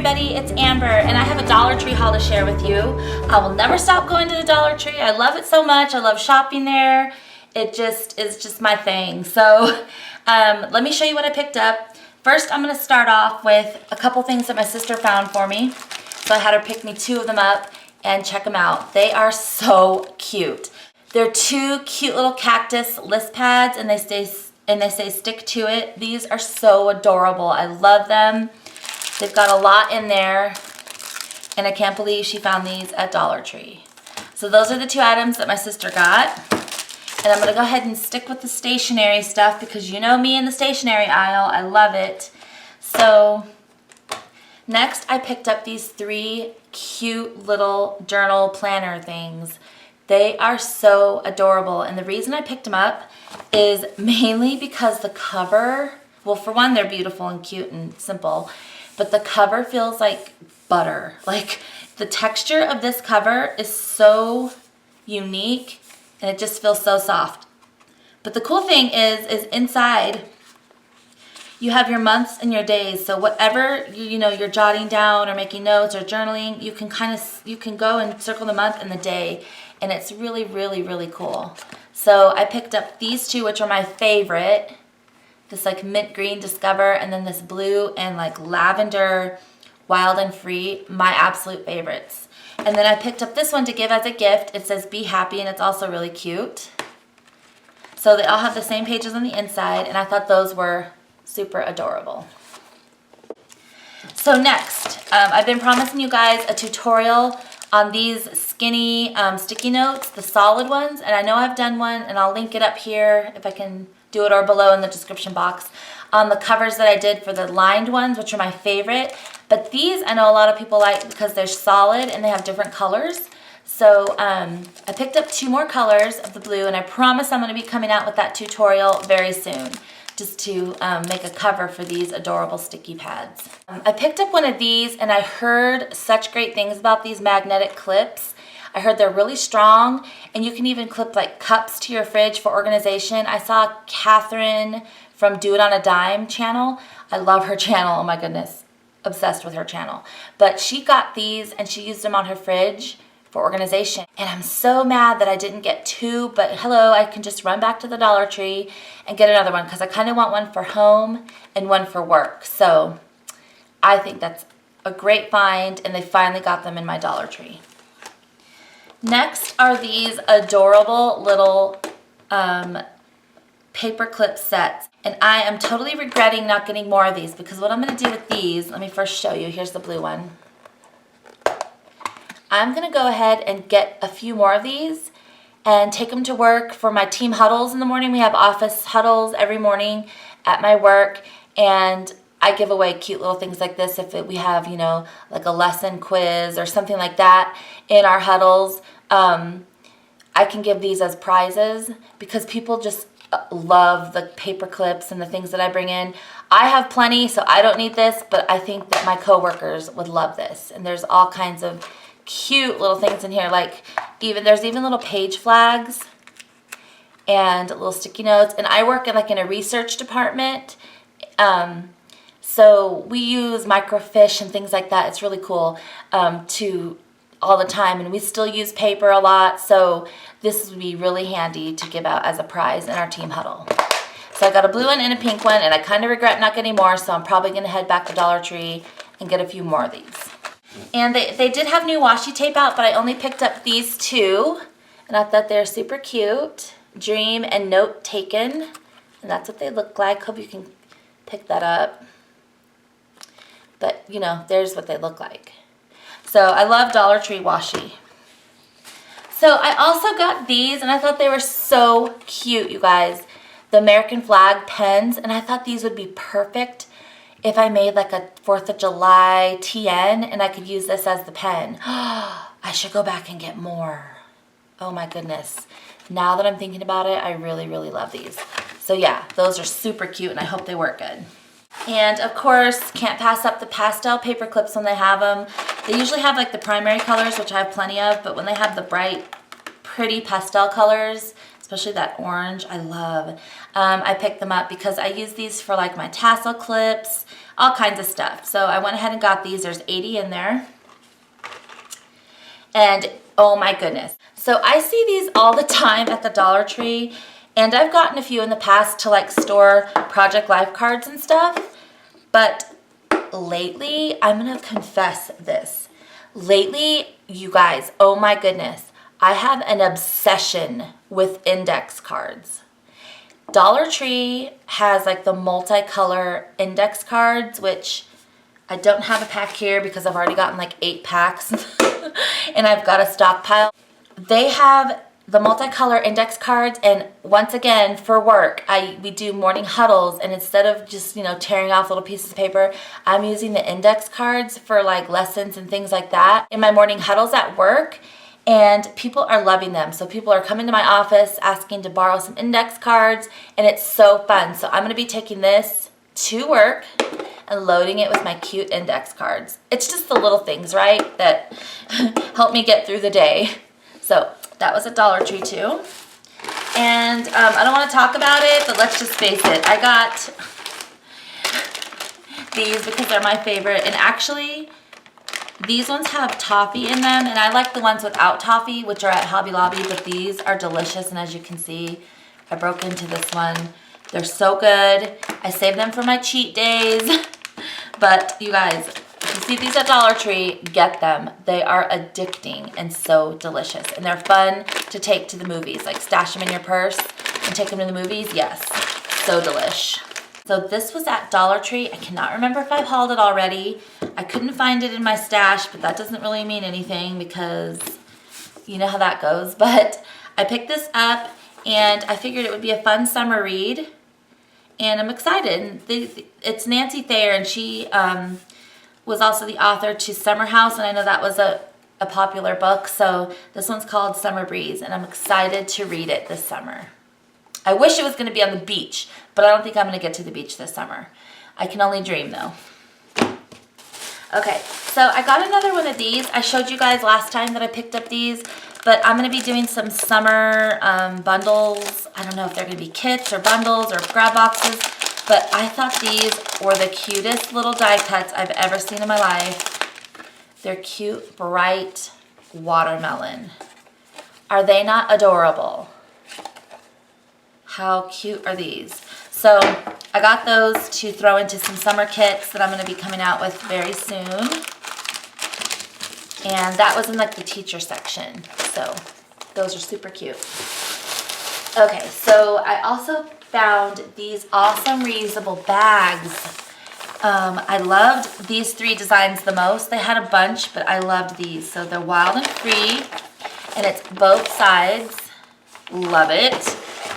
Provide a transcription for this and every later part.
everybody, it's Amber and I have a Dollar Tree haul to share with you. I will never stop going to the Dollar Tree. I love it so much. I love shopping there. It just is just my thing. So let me show you what I picked up. First, I'm going to start off with a couple things that my sister found for me. So I had her pick me 2 of them up and check them out. They are so cute. They're 2 cute little cactus list pads and they say stick to it. These are so adorable. I love them. They've got a lot in there, and I can't believe she found these at Dollar Tree. So those are the 2 items that my sister got. And I'm going to go ahead and stick with the stationery stuff because you know me in the stationery aisle. I love it. So next I picked up these 3 cute little journal planner things. They are so adorable, and the reason I picked them up is mainly because the cover, well, for one, they're beautiful and cute and simple, but the cover feels like butter. Like, the texture of this cover is so unique, and it just feels so soft. But the cool thing is inside, you have your months and your days. So whatever you're jotting down or making notes or journaling, you can go and circle the month and the day, and it's really, really, really cool. So I picked up these 2, which are my favorite. This like mint green Discover, and then this blue and like lavender Wild and Free, my absolute favorites. And then I picked up this one to give as a gift. It says Be Happy, and it's also really cute. So they all have the same pages on the inside, and I thought those were super adorable. So next, I've been promising you guys a tutorial on these skinny sticky notes, the solid ones, and I know I've done one, and I'll link it up here if I can do it, or below in the description box, on the covers that I did for the lined ones, which are my favorite. But these I know a lot of people like because they're solid and they have different colors. So I picked up 2 more colors of the blue, and I promise I'm going to be coming out with that tutorial very soon, just to make a cover for these adorable sticky pads. I picked up one of these, and I heard such great things about these magnetic clips. I heard they're really strong, and you can even clip like cups to your fridge for organization. I saw Catherine from Do It on a Dime channel. I love her channel, oh my goodness, obsessed with her channel. But she got these and she used them on her fridge for organization. And I'm so mad that I didn't get 2, but hello, I can just run back to the Dollar Tree and get another one because I kind of want one for home and one for work. So I think that's a great find, and they finally got them in my Dollar Tree. Next are these adorable little paper clip sets. And I am totally regretting not getting more of these, because what I'm going to do with these, let me first show you. Here's the blue one. I'm going to go ahead and get a few more of these and take them to work for my team huddles in the morning. We have office huddles every morning at my work, and I give away cute little things like this if we have, like a lesson quiz or something like that in our huddles. I can give these as prizes because people just love the paper clips and the things that I bring in. I have plenty, so I don't need this, but I think that my coworkers would love this. And there's all kinds of cute little things in here, like there's even little page flags and little sticky notes. And I work in a research department, so we use microfiche and things like that. It's really cool to all the time, and we still use paper a lot, so this would be really handy to give out as a prize in our team huddle. So I got a blue one and a pink one, and I kind of regret not getting more, so I'm probably going to head back to Dollar Tree and get a few more of these. And they did have new washi tape out, but I only picked up these 2, and I thought they're super cute. Dream and Note Taken, and that's what they look like. Hope you can pick that up. But, there's what they look like. So I love Dollar Tree washi. So I also got these, and I thought they were so cute, you guys. The American flag pens, and I thought these would be perfect if I made like a 4th of July TN, and I could use this as the pen. I should go back and get more. Oh my goodness. Now that I'm thinking about it, I really, really love these. So yeah, those are super cute, and I hope they work good. And of course, can't pass up the pastel paper clips when they have them. They usually have like the primary colors, which I have plenty of, but when they have the bright, pretty pastel colors, especially that orange, I love. I picked them up because I use these for like my tassel clips, all kinds of stuff. So I went ahead and got these. There's 80 in there. And oh my goodness. So I see these all the time at the Dollar Tree, and I've gotten a few in the past to like store Project Life cards and stuff. But lately, I'm gonna confess this. Lately, you guys, oh my goodness, I have an obsession with index cards. Dollar Tree has like the multicolor index cards, which I don't have a pack here because I've already gotten like 8 packs and I've got a stockpile. They have the multicolor index cards, and once again for work we do morning huddles, and instead of just tearing off little pieces of paper, I'm using the index cards for like lessons and things like that in my morning huddles at work, and people are loving them. So people are coming to my office asking to borrow some index cards, and it's so fun. So I'm going to be taking this to work and loading it with my cute index cards. It's just the little things, right, that help me get through the day. So that was at Dollar Tree too. And I don't want to talk about it, but let's just face it. I got these because they're my favorite. And actually, these ones have toffee in them. And I like the ones without toffee, which are at Hobby Lobby. But these are delicious. And as you can see, I broke into this one. They're so good. I save them for my cheat days. But you guys, if you see these at Dollar Tree, get them. They are addicting and so delicious. And they're fun to take to the movies. Like stash them in your purse and take them to the movies. Yes, so delish. So this was at Dollar Tree. I cannot remember if I've hauled it already. I couldn't find it in my stash, but that doesn't really mean anything because you know how that goes. But I picked this up and I figured it would be a fun summer read. And I'm excited. It's Nancy Thayer, and she was also the author to Summer House, and I know that was a popular book. So this one's called Summer Breeze, and I'm excited to read it this summer. I wish it was going to be on the beach, but I don't think I'm going to get to the beach this summer. I can only dream, though. Okay, so I got another one of these. I showed you guys last time that I picked up these, but I'm going to be doing some summer bundles. I don't know if they're going to be kits or bundles or grab boxes, but I thought these were the cutest little die cuts I've ever seen in my life. They're cute, bright watermelon. Are they not adorable? How cute are these? So I got those to throw into some summer kits that I'm going to be coming out with very soon. And that was in like the teacher section. So those are super cute. Okay, so I also found these awesome reusable bags. I loved these 3 designs the most. They had a bunch, but I loved these. So they're wild and free, and it's both sides. Love it.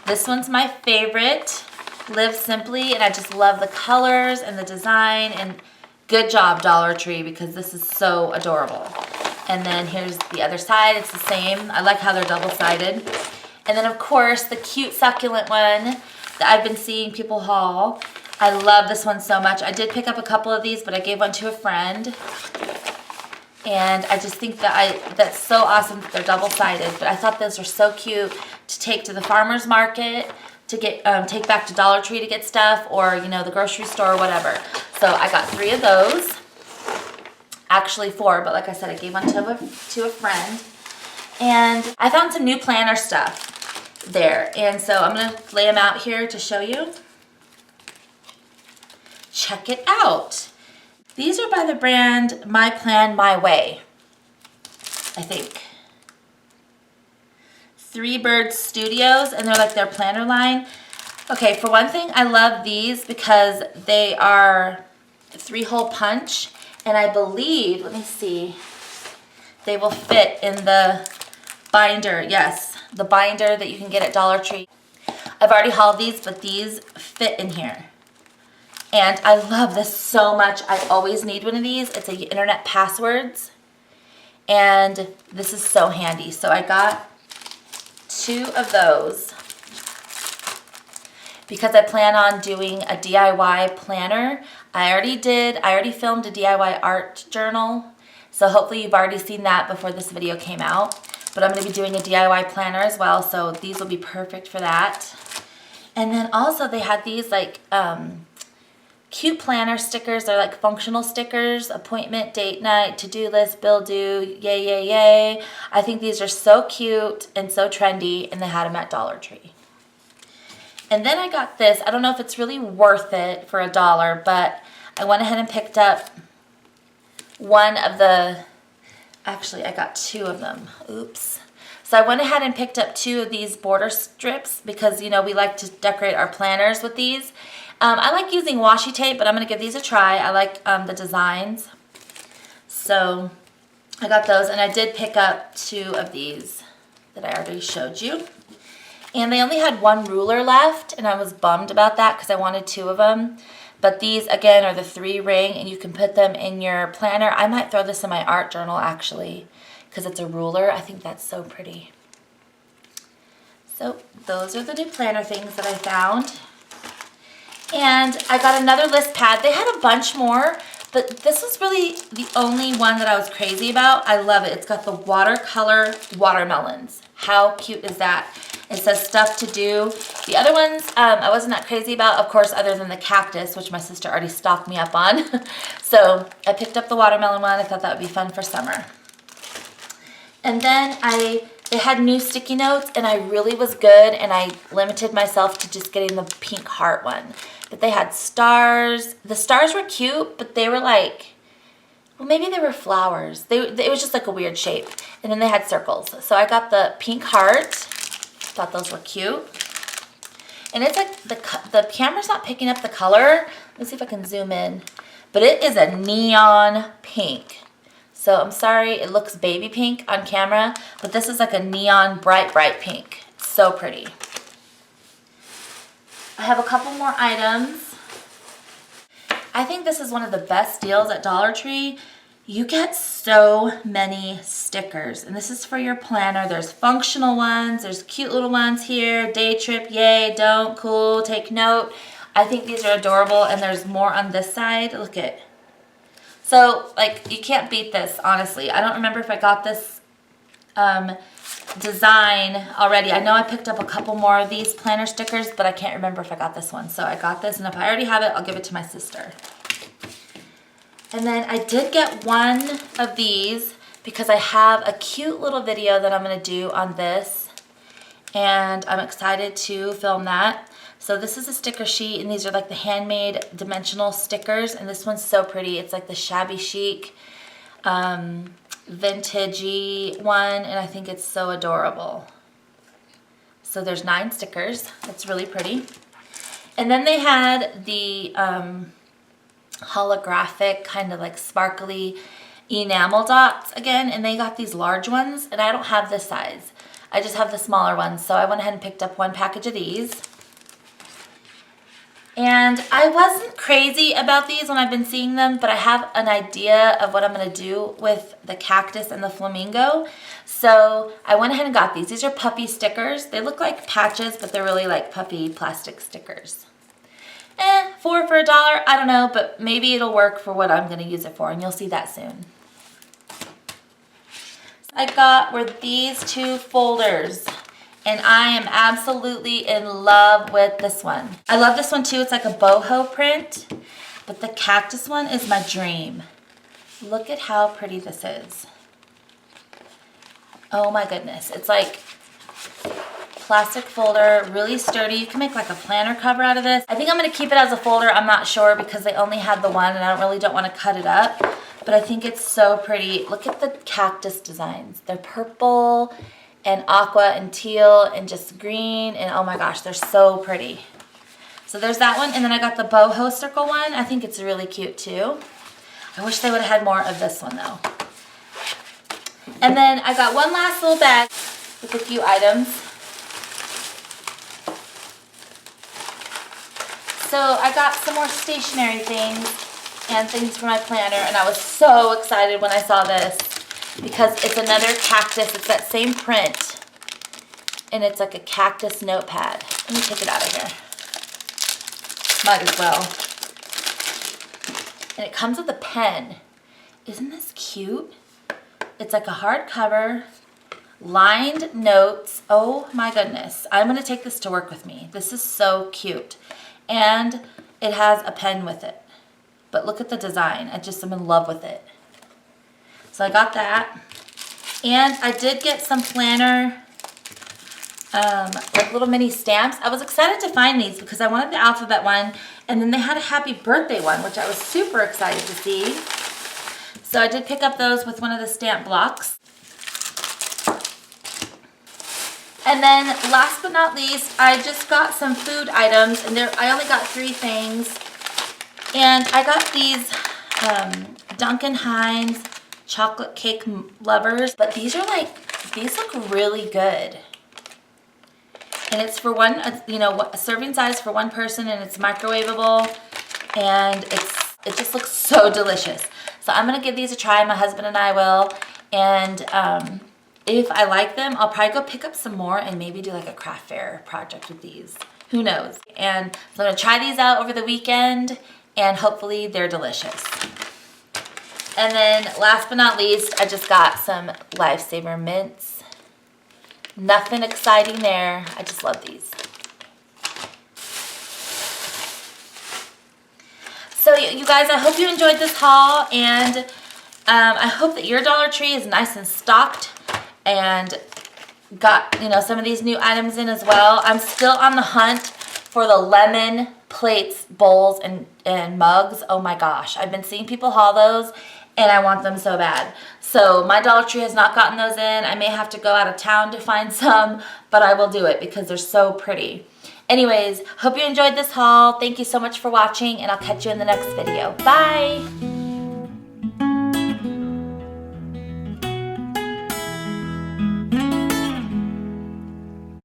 This one's my favorite. Live Simply, and I just love the colors and the design, and good job Dollar Tree because this is so adorable. And then here's the other side. It's the same. I like how they're double-sided. And then of course the cute succulent one that I've been seeing people haul. I love this one so much. I did pick up a couple of these, but I gave one to a friend. And I just think that that's so awesome that they're double-sided. But I thought those were so cute to take to the farmer's market, to get take back to Dollar Tree to get stuff, or the grocery store or whatever. So I got 3 of those. Actually 4, but like I said, I gave one to a friend. And I found some new planner stuff there. And so I'm going to lay them out here to show you. Check it out. These are by the brand My Plan, My Way, I think. 3 Birds Studios, and they're like their planner line. Okay, for one thing, I love these because they are 3-hole punch, and I believe, let me see, they will fit in the binder. Yes, the binder that you can get at Dollar Tree. I've already hauled these, but these fit in here. And I love this so much. I always need one of these. It's a internet passwords, and this is so handy. So I got 2 of those because I plan on doing a DIY planner. I already filmed a DIY art journal, so hopefully you've already seen that before this video came out. but I'm going to be doing a DIY planner as well, so these will be perfect for that. And then also they had these like cute planner stickers. They're like functional stickers: appointment, date night, to-do list, bill due, yay, yay, yay. I think these are so cute and so trendy, and they had them at Dollar Tree. And then I got this. I don't know if it's really worth it for $1, but I went ahead and picked up one of the, actually I got 2 of them. Oops. So I went ahead and picked up 2 of these border strips because, you know, we like to decorate our planners with these. I like using washi tape, but I'm going to give these a try. I like the designs. So I got those, and I did pick up 2 of these that I already showed you. And they only had 1 ruler left, and I was bummed about that because I wanted 2 of them. But these, again, are the 3 ring, and you can put them in your planner. I might throw this in my art journal, actually, because it's a ruler. I think that's so pretty. So those are the new planner things that I found. And I got another list pad. They had a bunch more, but this was really the only one that I was crazy about. I love it. It's got the watercolor watermelons. How cute is that? It says stuff to do. The other ones I wasn't that crazy about, of course, other than the cactus, which my sister already stocked me up on. So I picked up the watermelon one. I thought that would be fun for summer. And then they had new sticky notes, and I really was good, and I limited myself to just getting the pink heart one. But they had stars. The stars were cute, but they were like, well, maybe they were flowers. It was just like a weird shape. And then they had circles. So I got the pink heart. Thought those were cute. And it's like the camera's not picking up the color. Let's see if I can zoom in. But it is a neon pink. So I'm sorry, it looks baby pink on camera, but this is like a neon bright, bright pink. It's so pretty. I have a couple more items. I think this is one of the best deals at Dollar Tree. You get so many stickers, and this is for your planner. There's functional ones, there's cute little ones here, day trip, yay, don't, cool, take note. I think these are adorable, and there's more on this side. Look at. So, like, you can't beat this, honestly. I don't remember if I got this design already. I know I picked up a couple more of these planner stickers, but I can't remember if I got this one. So I got this, and if I already have it, I'll give it to my sister. And then I did get one of these because I have a cute little video that I'm going to do on this, and I'm excited to film that. So this is a sticker sheet, and these are like the handmade dimensional stickers, and this one's so pretty. It's like the shabby chic, vintagey one, and I think it's so adorable. So there's 9 stickers. It's really pretty. And then they had the holographic kind of like sparkly enamel dots again, and they got these large ones, and I don't have this size. I just have the smaller ones, so I went ahead and picked up 1 package of these. And I wasn't crazy about these when I've been seeing them, but I have an idea of what I'm going to do with the cactus and the flamingo. So I went ahead and got these. These are puffy stickers. They look like patches, but they're really like puffy plastic stickers. 4 for $1, I don't know, but maybe it'll work for what I'm going to use it for, and you'll see that soon. I got were these 2 folders. And I am absolutely in love with this one. I love this one too. It's like a boho print, but the cactus one is my dream. Look at how pretty this is. Oh my goodness. It's like plastic folder, really sturdy. You can make like a planner cover out of this. I think I'm going to keep it as a folder. I'm not sure because they only had the one, and I really don't want to cut it up. But I think it's so pretty. Look at the cactus designs. They're purple and aqua and teal and just green, and oh my gosh, they're so pretty. So there's that one, and then I got the boho circle one. I think it's really cute too. I wish they would have had more of this one though. And then I got one last little bag with a few items. So I got some more stationery things and things for my planner, and I was so excited when I saw this, because it's another cactus. It's that same print, and it's like a cactus notepad. Let me take it out of here. Might as well. And it comes with a pen. Isn't this cute? It's like a hardcover. lined notes. Oh my goodness. I'm going to take this to work with me. This is so cute. And it has a pen with it. But look at the design. I'm in love with it. So I got that. And I did get some planner, like little mini stamps. I was excited to find these because I wanted the alphabet one. And then they had a happy birthday one, which I was super excited to see. So I did pick up those with one of the stamp blocks. And then last but not least, I just got some food items, and I only got 3 things. And I got these Duncan Hines chocolate cake lovers, but these look really good. And it's for one, a serving size for one person, and it's microwavable, and it just looks so delicious. So I'm gonna give these a try. My husband and I will, and if I like them, I'll probably go pick up some more and maybe do like a craft fair project with these. Who knows? And so I'm gonna try these out over the weekend, and hopefully they're delicious. And then last but not least, I just got some Lifesaver mints. Nothing exciting there. I just love these. So you guys, I hope you enjoyed this haul, and I hope that your Dollar Tree is nice and stocked and got some of these new items in as well. I'm still on the hunt for the lemon plates, bowls, and mugs. Oh my gosh, I've been seeing people haul those, and I want them so bad. So my Dollar Tree has not gotten those in. I may have to go out of town to find some, but I will do it because they're so pretty. Anyways, hope you enjoyed this haul. Thank you so much for watching, and I'll catch you in the next video. Bye!